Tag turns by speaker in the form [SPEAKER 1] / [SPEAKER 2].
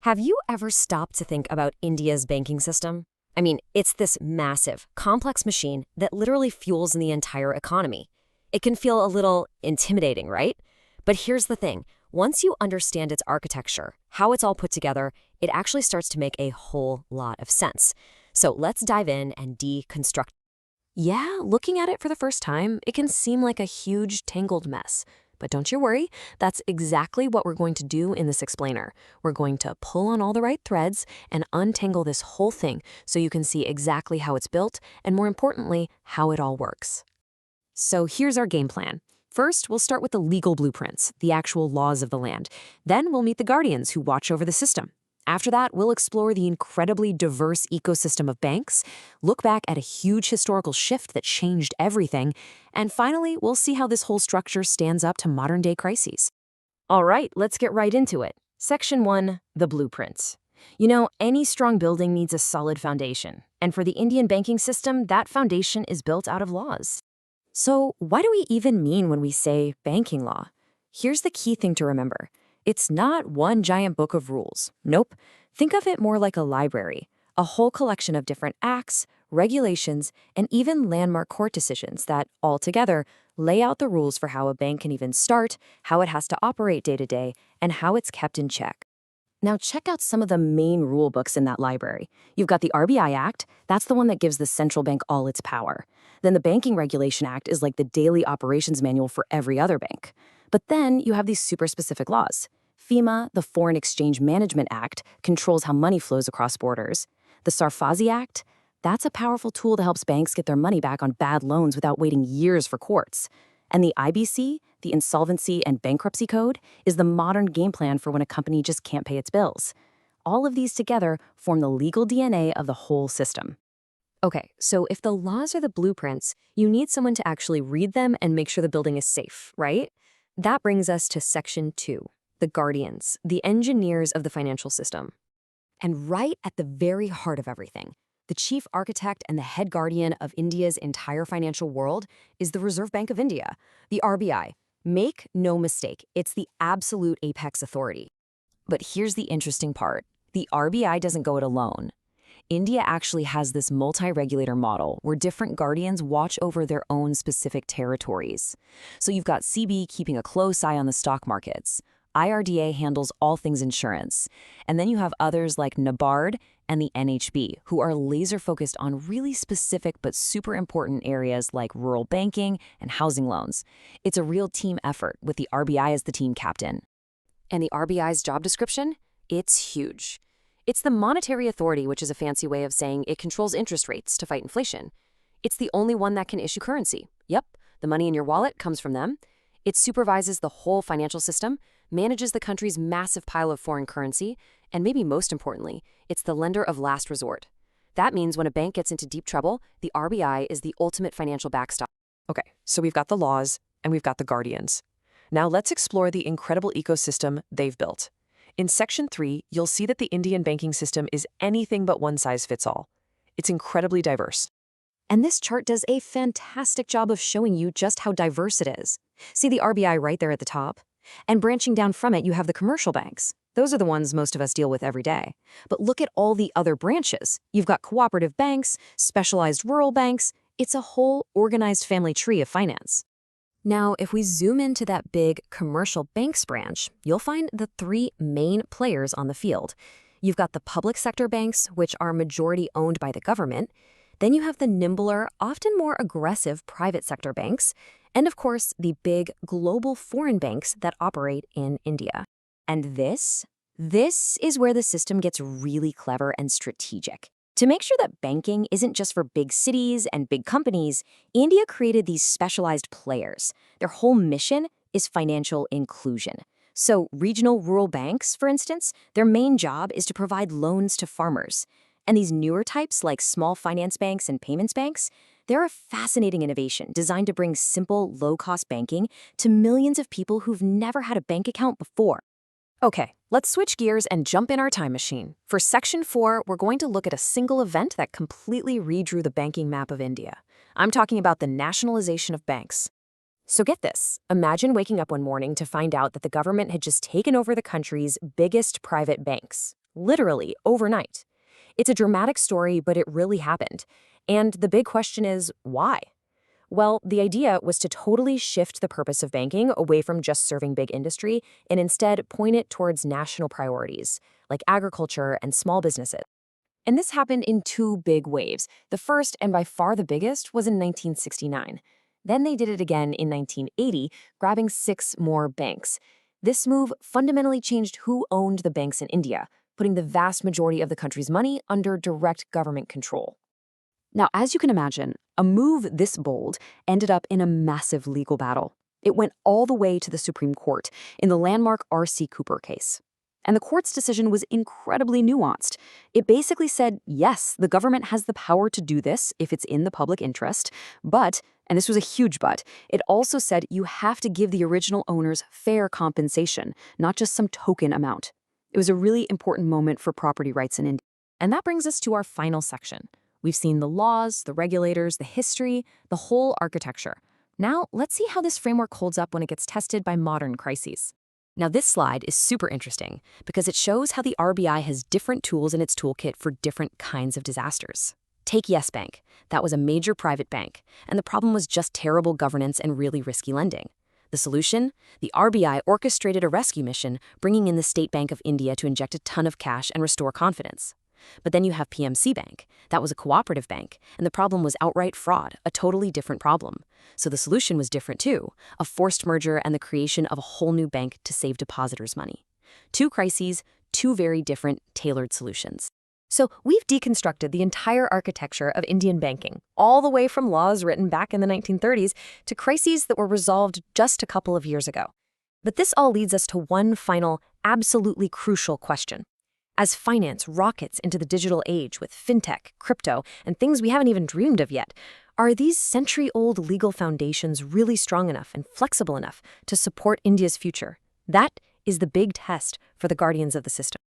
[SPEAKER 1] Have you ever stopped to think about India's banking system? I mean, it's this massive, complex machine that literally fuels the entire economy. It can feel a little intimidating, right? But here's the thing. Once you understand its architecture, how it's all put together, it actually starts to make a whole lot of sense. So let's dive in and deconstruct. Yeah, looking at it for the first time, it can seem like a huge, tangled mess. But don't you worry, that's exactly what we're going to do in this explainer. We're going to pull on all the right threads and untangle this whole thing so you can see exactly how it's built and, more importantly, how it all works. So here's our game plan. First, we'll start with the legal blueprints, the actual laws of the land. Then we'll meet the guardians who watch over the system. After that, we'll explore the incredibly diverse ecosystem of banks, look back at a huge historical shift that changed everything, and finally, we'll see how this whole structure stands up to modern-day crises. All right, let's get right into it. Section 1, the blueprints. You know, any strong building needs a solid foundation, and for the Indian banking system, that foundation is built out of laws. So what do we even mean when we say banking law? Here's the key thing to remember. It's not one giant book of rules. Nope. Think of it more like a library, a whole collection of different acts, regulations, and even landmark court decisions that, all together, lay out the rules for how a bank can even start, how it has to operate day to day, and how it's kept in check. Now check out some of the main rule books in that library. You've got the RBI Act, that's the one that gives the central bank all its power. Then the Banking Regulation Act is like the daily operations manual for every other bank. But then you have these super specific laws. FEMA, the Foreign Exchange Management Act, controls how money flows across borders. The Sarfazi Act, that's a powerful tool that helps banks get their money back on bad loans without waiting years for courts. And the IBC, the Insolvency and Bankruptcy Code, is the modern game plan for when a company just can't pay its bills. All of these together form the legal DNA of the whole system. Okay, so if the laws are the blueprints, you need someone to actually read them and make sure the building is safe, right? That brings us to Section 2, the guardians, the engineers of the financial system. And right at the very heart of everything, the chief architect and the head guardian of India's entire financial world is the Reserve Bank of India, the RBI. Make no mistake, it's the absolute apex authority. But here's the interesting part. The RBI doesn't go it alone. India actually has this multi-regulator model where different guardians watch over their own specific territories. So you've got CB keeping a close eye on the stock markets. IRDA handles all things insurance. And then you have others like NABARD and the NHB, who are laser-focused on really specific but super important areas like rural banking and housing loans. It's a real team effort with the RBI as the team captain. And the RBI's job description? It's huge. It's the monetary authority, which is a fancy way of saying it controls interest rates to fight inflation. It's the only one that can issue currency. Yep, the money in your wallet comes from them. It supervises the whole financial system, manages the country's massive pile of foreign currency, and maybe most importantly, it's the lender of last resort. That means when a bank gets into deep trouble, the RBI is the ultimate financial backstop.
[SPEAKER 2] Okay, so we've got the laws and we've got the guardians. Now let's explore the incredible ecosystem they've built. In Section 3, you'll see that the Indian banking system is anything but one size fits all. It's incredibly diverse.
[SPEAKER 1] And this chart does a fantastic job of showing you just how diverse it is. See the RBI right there at the top? And branching down from it, you have the commercial banks. Those are the ones most of us deal with every day. But look at all the other branches. You've got cooperative banks, specialized rural banks. It's a whole organized family tree of finance. Now, if we zoom into that big commercial banks branch, you'll find the three main players on the field. You've got the public sector banks, which are majority owned by the government. Then you have the nimbler, often more aggressive private sector banks. And of course, the big global foreign banks that operate in India. And this is where the system gets really clever and strategic. To make sure that banking isn't just for big cities and big companies, India created these specialized players. Their whole mission is financial inclusion. So regional rural banks, for instance, their main job is to provide loans to farmers. And these newer types like small finance banks and payments banks, they're a fascinating innovation designed to bring simple, low-cost banking to millions of people who've never had a bank account before. Okay, let's switch gears and jump in our time machine. For Section 4, we're going to look at a single event that completely redrew the banking map of India. I'm talking about the nationalization of banks. So get this. Imagine waking up one morning to find out that the government had just taken over the country's biggest private banks. literally overnight. It's a dramatic story, but it really happened. And the big question is, why? Well, the idea was to totally shift the purpose of banking away from just serving big industry and instead point it towards national priorities, like agriculture and small businesses. And this happened in two big waves. The first, and by far the biggest, was in 1969. Then they did it again in 1980, grabbing 6 more banks. This move fundamentally changed who owned the banks in India, putting the vast majority of the country's money under direct government control. Now, as you can imagine, a move this bold ended up in a massive legal battle. It went all the way to the Supreme Court in the landmark R.C. Cooper case. And the court's decision was incredibly nuanced. It basically said, yes, the government has the power to do this if it's in the public interest, but, and this was a huge but, it also said you have to give the original owners fair compensation, not just some token amount. It was a really important moment for property rights in India. And that brings us to our final section. We've seen the laws, the regulators, the history, the whole architecture. Now, let's see how this framework holds up when it gets tested by modern crises. Now, this slide is super interesting because it shows how the RBI has different tools in its toolkit for different kinds of disasters. Take Yes Bank. That was a major private bank, and the problem was just terrible governance and really risky lending. The solution? The RBI orchestrated a rescue mission, bringing in the State Bank of India to inject a ton of cash and restore confidence. But then you have PMC Bank. That was a cooperative bank, and the problem was outright fraud, a totally different problem. So the solution was different too, a forced merger and the creation of a whole new bank to save depositors' money. 2 crises, 2 very different, tailored solutions. So we've deconstructed the entire architecture of Indian banking, all the way from laws written back in the 1930s to crises that were resolved just a couple of years ago. But this all leads us to one final, absolutely crucial question. As finance rockets into the digital age with fintech, crypto, and things we haven't even dreamed of yet, are these century-old legal foundations really strong enough and flexible enough to support India's future? That is the big test for the guardians of the system.